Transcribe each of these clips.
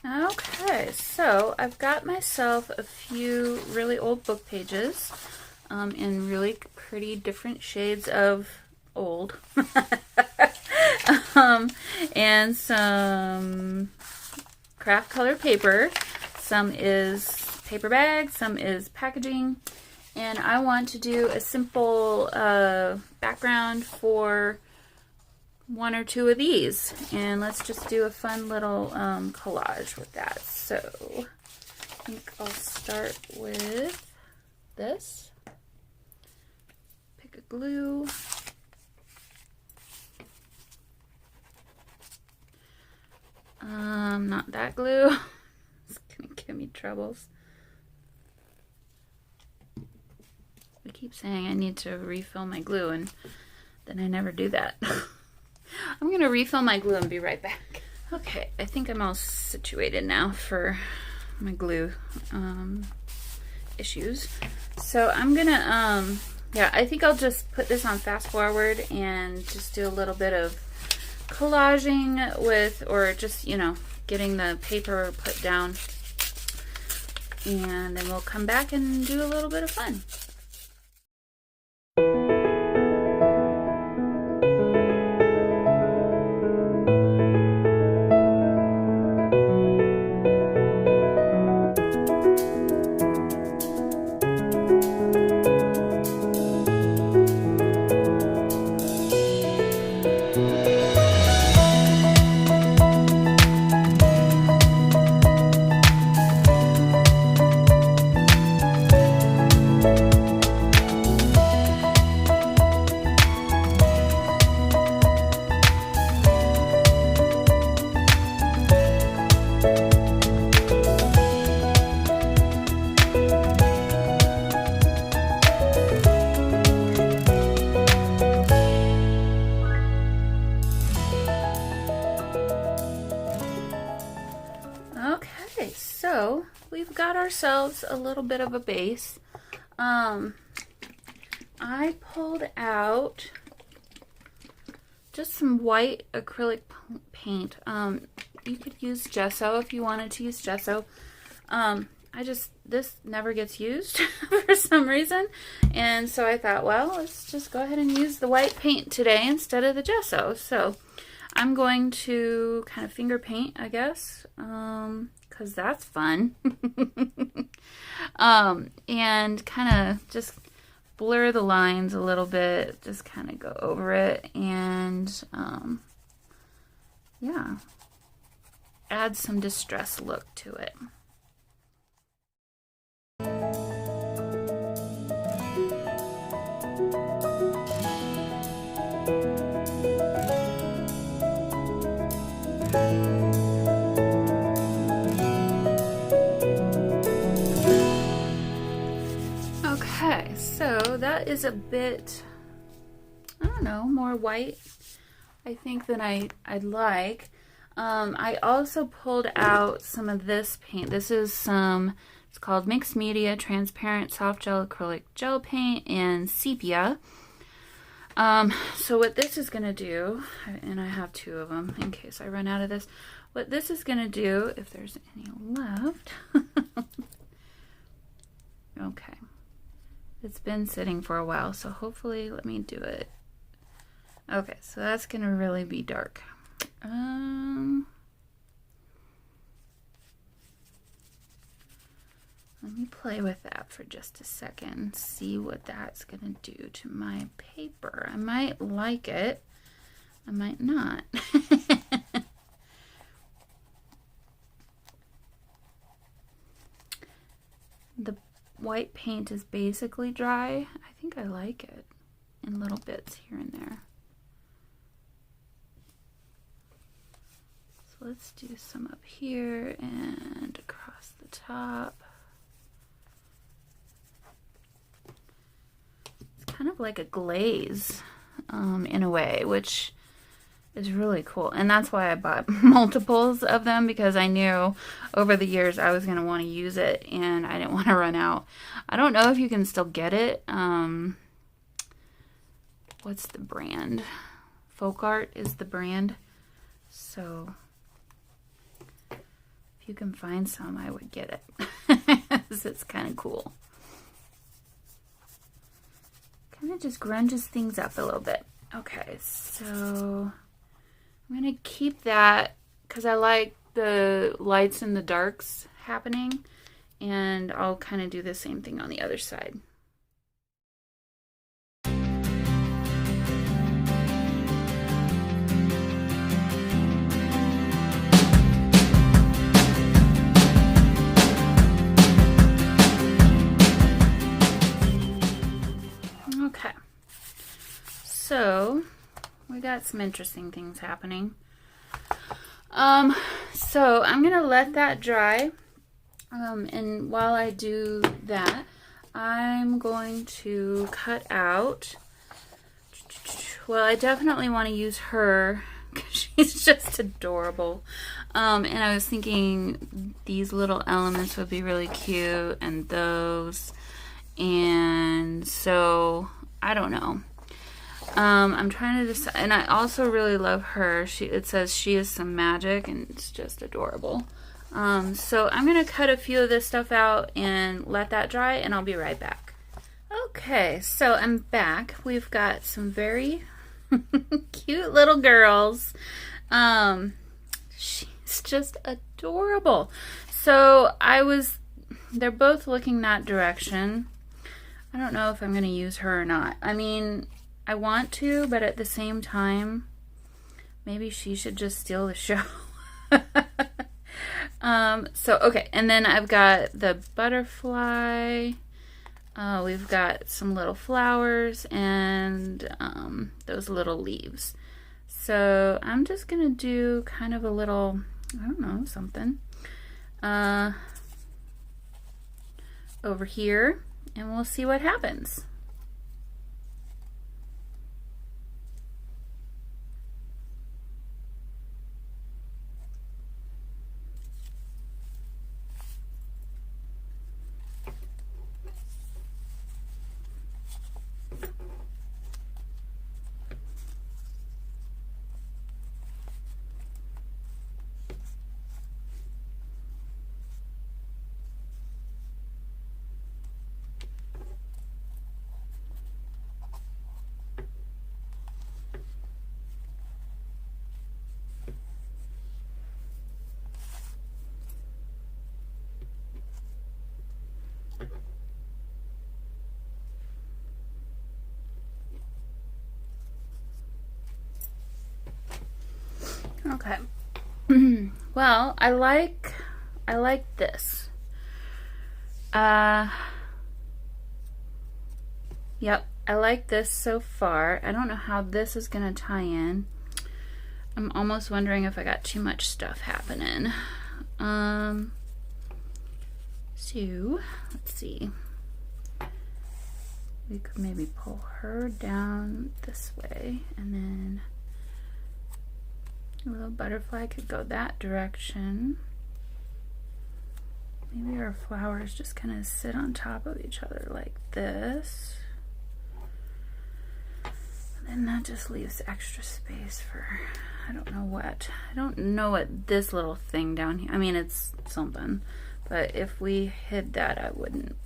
Okay, so I've got myself a few really old book pages in really pretty different shades of old. And some craft color paper. Some is paper bag, some is packaging. And I want to do a simple background for one or two of these, and let's just do a fun little collage with that. So I think I'll start with this. Pick a glue. Not that glue. It's gonna give me troubles. I keep saying I need to refill my glue, and then I never do that. I'm gonna refill my glue and be right back. Okay, I think I'm all situated now for my glue issues. So I'm gonna, yeah, I think I'll just put this on fast forward and just do a little bit of collaging with, or just, you know, getting the paper put down. And then we'll come back and do a little bit of fun. Okay, so we've got ourselves a little bit of a base. I pulled out just some white acrylic paint. You could use gesso if you wanted to use gesso. This never gets used for some reason. And so I thought, well, let's just go ahead and use the white paint today instead of the gesso. So I'm going to kind of finger paint, I guess, because that's fun. And kind of just blur the lines a little bit, just kind of go over it, and yeah, add some distress look to it. Okay, so that is a bit, I don't know, more white, I think, than I'd like. I also pulled out some of this paint. This is it's called Mixed Media Transparent Soft Gel Acrylic Gel Paint in Sepia. So what this is going to do, and I have two of them in case I run out of this, what this is going to do, if there's any left, okay, it's been sitting for a while, so hopefully, let me do it. Okay, so that's going to really be dark. Let me play with that for just a second, see what that's going to do to my paper. I might like it, I might not. The white paint is basically dry. I think I like it in little bits here and there. So let's do some up here and across the top. Kind of like a glaze in a way, which is really cool. And that's why I bought multiples of them, because I knew over the years I was going to want to use it and I didn't want to run out. I don't know if you can still get it. What's the brand? Folk Art is the brand. So if If you can find some, I would get it. It's kind of cool. Kind of just grunges things up a little bit. Okay, so I'm going to keep that because I like the lights and the darks happening. And I'll kind of do the same thing on the other side. Okay, so we got some interesting things happening. So I'm gonna let that dry, and while I do that, I'm going to cut out. Well, I definitely want to use her because she's just adorable. And I was thinking these little elements would be really cute, and those. And so I don't know. I'm trying to decide, and I also really love her. It says she is some magic, and it's just adorable. So I'm gonna cut a few of this stuff out and let that dry, and I'll be right back. Okay, so I'm back. We've got some very cute little girls. She's just adorable. So they're both looking that direction. I don't know if I'm going to use her or not. I mean, I want to, but at the same time, maybe she should just steal the show. Okay, and then I've got the butterfly. We've got some little flowers and those little leaves. So I'm just going to do kind of a little, I don't know, something over here. And we'll see what happens. Okay. Well, I like this. Yep, I like this so far. I don't know how this is gonna tie in. I'm almost wondering if I got too much stuff happening. So let's see. We could maybe pull her down this way, and then a little butterfly could go that direction. Maybe our flowers just kind of sit on top of each other like this. And that just leaves extra space for, I don't know what. I don't know what this little thing down here, I mean, it's something. But if we hid that, I don't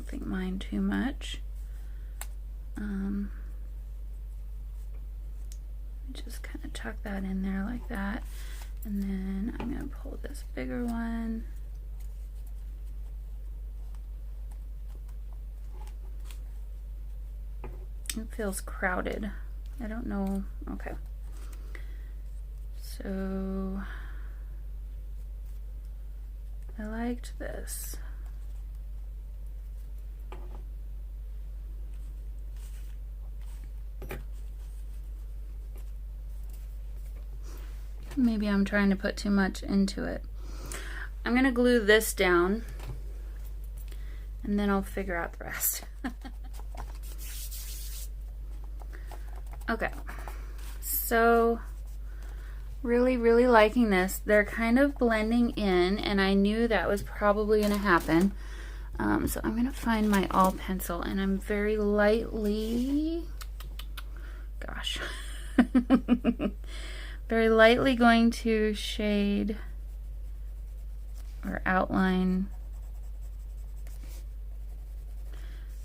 think mind too much. Just kind of tuck that in there like that. And then I'm going to pull this bigger one. It feels crowded. I don't know. Okay. So I liked this. Maybe I'm trying to put too much into it. I'm going to glue this down and then I'll figure out the rest. Okay, so really liking this. They're kind of blending in, and I knew that was probably going to happen. So I'm going to find my all pencil, and I'm very lightly, gosh, very lightly going to shade or outline.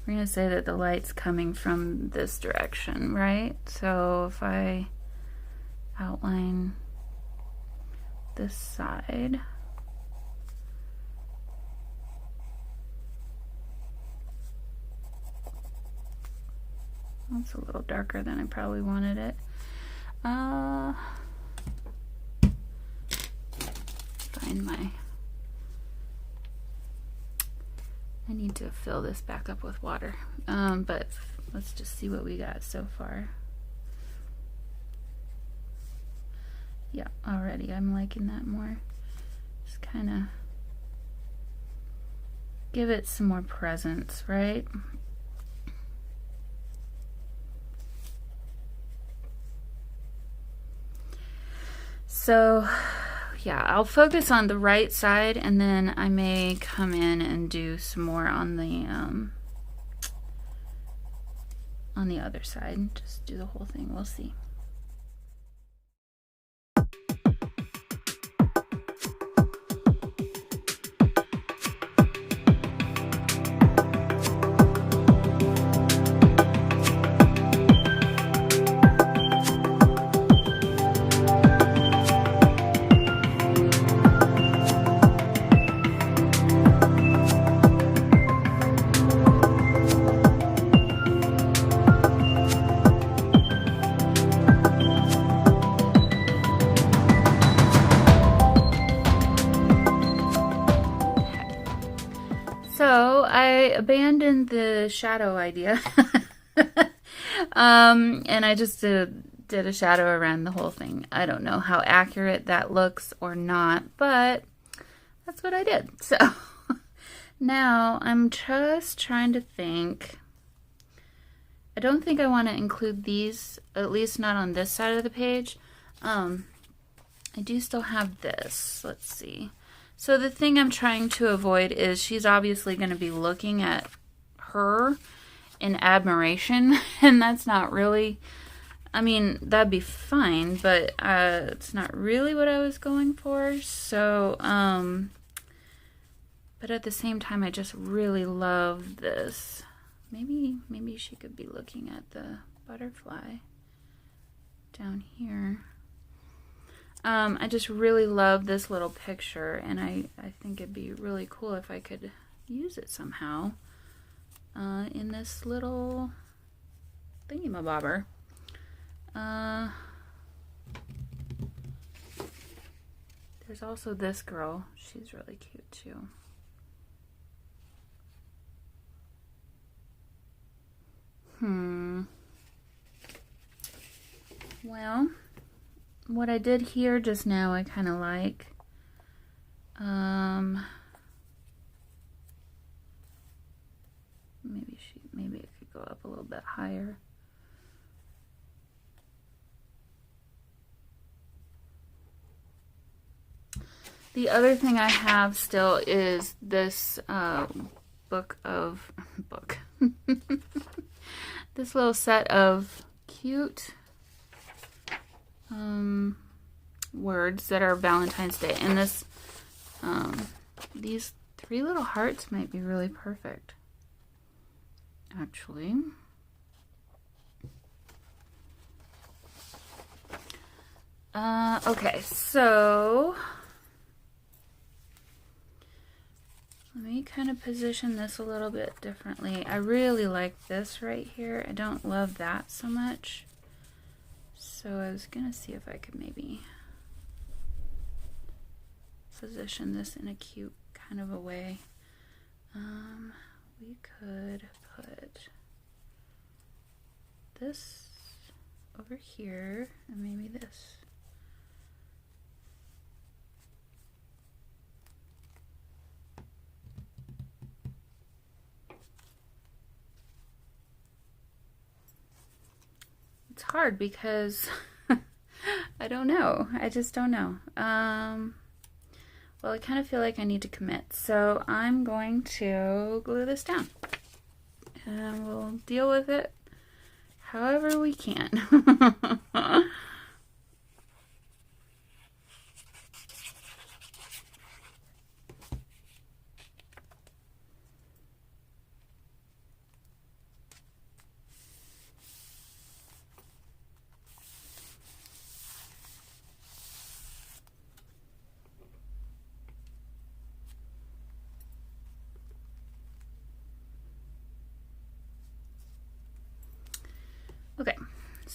We're going to say that the light's coming from this direction, right? So if I outline this side, that's a little darker than I probably wanted it. Find my, I need to fill this back up with water, but let's just see what we got so far. Yeah, already I'm liking that more. Just kind of give it some more presence, right? So yeah, I'll focus on the right side, and then I may come in and do some more on the other side. Just do the whole thing. We'll see. So I abandoned the shadow idea and I just did a shadow around the whole thing. I don't know how accurate that looks or not, but that's what I did. So now I'm just trying to think. I don't think I want to include these, at least not on this side of the page. I do still have this. Let's see. So the thing I'm trying to avoid is she's obviously going to be looking at her in admiration, and that's not really, I mean, that'd be fine, but it's not really what I was going for. So, but at the same time, I just really love this. Maybe she could be looking at the butterfly down here. I just really love this little picture, and I think it'd be really cool if I could use it somehow in this little thingamabobber. There's also this girl. She's really cute too. Well, what I did here just now, I kind of like. Maybe it could go up a little bit higher. The other thing I have still is this this little set of cute words that are Valentine's Day, and this these 3 little hearts might be really perfect, actually. Okay, so let me kind of position this a little bit differently. I really like this right here. I don't love that so much. So I was gonna see if I could maybe position this in a cute kind of a way. We could put this over here and maybe this. It's hard because I don't know. I just don't know. Well, I kind of feel like I need to commit. So I'm going to glue this down. And we'll deal with it however we can.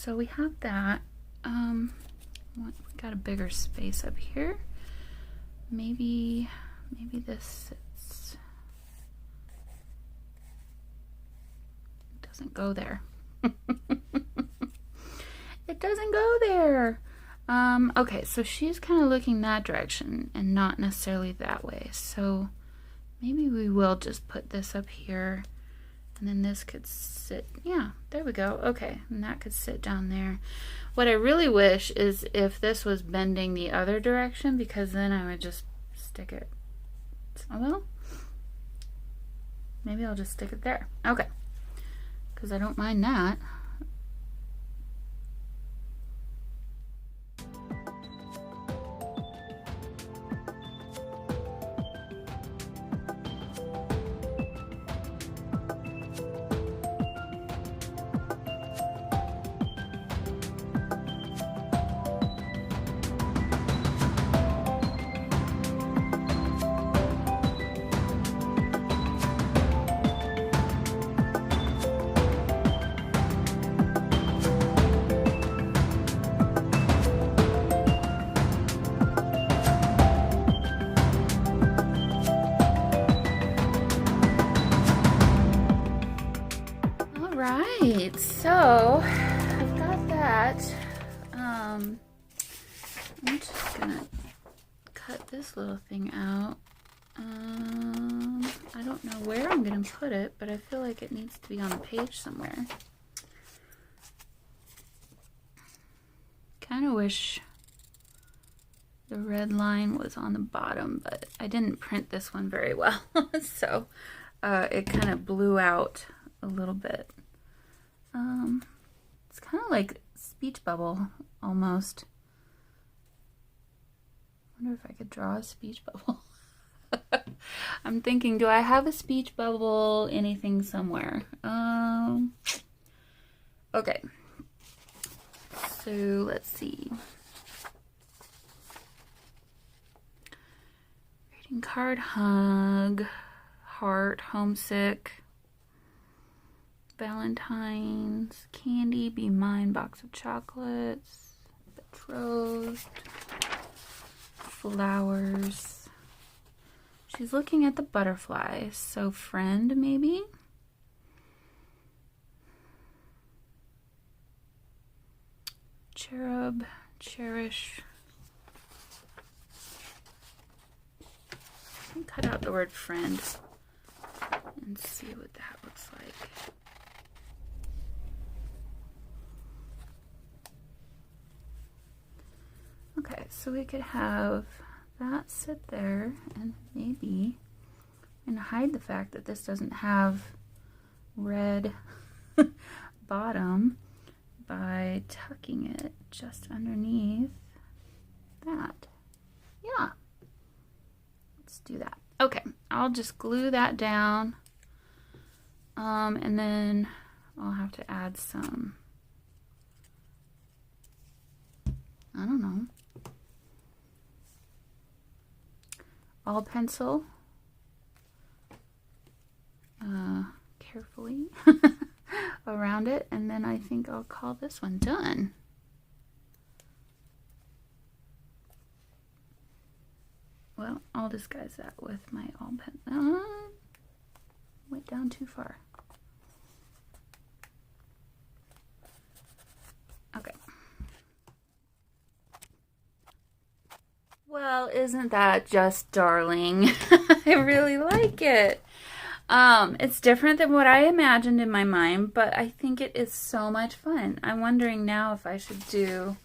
so we have that. We got a bigger space up here. Maybe this sits. It doesn't go there. It doesn't go there. Okay, so she's kind of looking that direction and not necessarily that way. So maybe we will just put this up here, and then this could sit, yeah, there we go. Okay, and that could sit down there. What I really wish is if this was bending the other direction, because then I would just stick it, well, maybe I'll just stick it there. Okay, because I don't mind that. Right, so I've got that. I'm just gonna cut this little thing out. I don't know where I'm gonna put it, but I feel like it needs to be on the page somewhere. Kind of wish the red line was on the bottom, but I didn't print this one very well, so it kind of blew out a little bit. It's kind of like speech bubble almost. I wonder if I could draw a speech bubble. I'm thinking, do I have a speech bubble anything somewhere? Okay. So let's see. Greeting card, hug, heart, homesick. Valentine's, candy, be mine, box of chocolates, betrothed, flowers. She's looking at the butterfly, so friend maybe? Cherub, cherish. Let me cut out the word friend and see what that looks like. Okay, so we could have that sit there, and maybe I'm gonna hide the fact that this doesn't have red bottom by tucking it just underneath that. Yeah, let's do that. Okay, I'll just glue that down, and then I'll have to add some, I don't know, all pencil carefully around it, and then I think I'll call this one done. Well, I'll disguise that with my all pen. Went down too far. Okay. Well, isn't that just darling? I really like it. It's different than what I imagined in my mind, but I think it is so much fun. I'm wondering now if I should do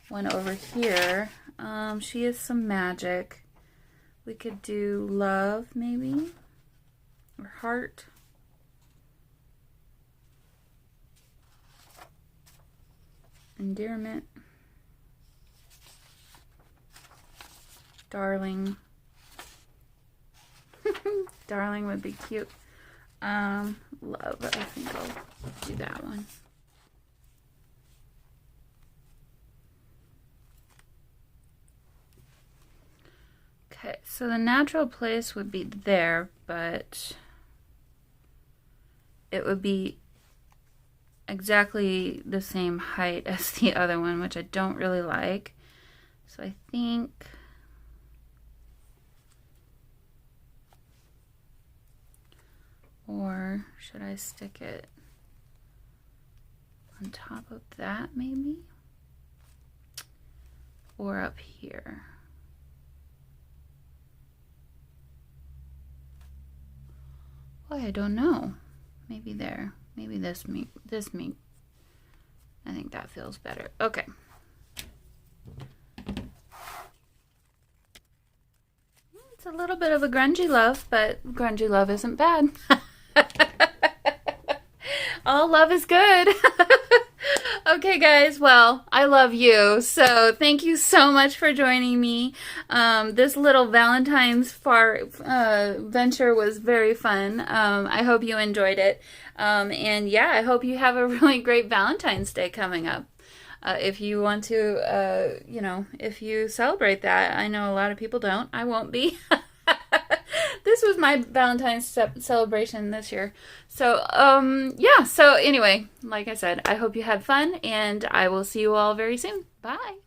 one over here. She is some magic. We could do love, maybe, or heart. Endearment. Darling. Darling would be cute. Love, I think I'll do that one. Okay, so the natural place would be there, but it would be exactly the same height as the other one, which I don't really like. So I think or should I stick it on top of that maybe? Or up here? Well, I don't know. Maybe there. Maybe this me. I think that feels better. Okay. It's a little bit of a grungy love, but grungy love isn't bad. All love is good. Okay, guys, well, I love you, so thank you so much for joining me. This little Valentine's venture was very fun. I hope you enjoyed it. And yeah, I hope you have a really great Valentine's Day coming up. If you want to, you know, if you celebrate that. I know a lot of people don't. I won't be. This was my Valentine's celebration this year. So, yeah. So anyway, like I said, I hope you had fun, and I will see you all very soon. Bye.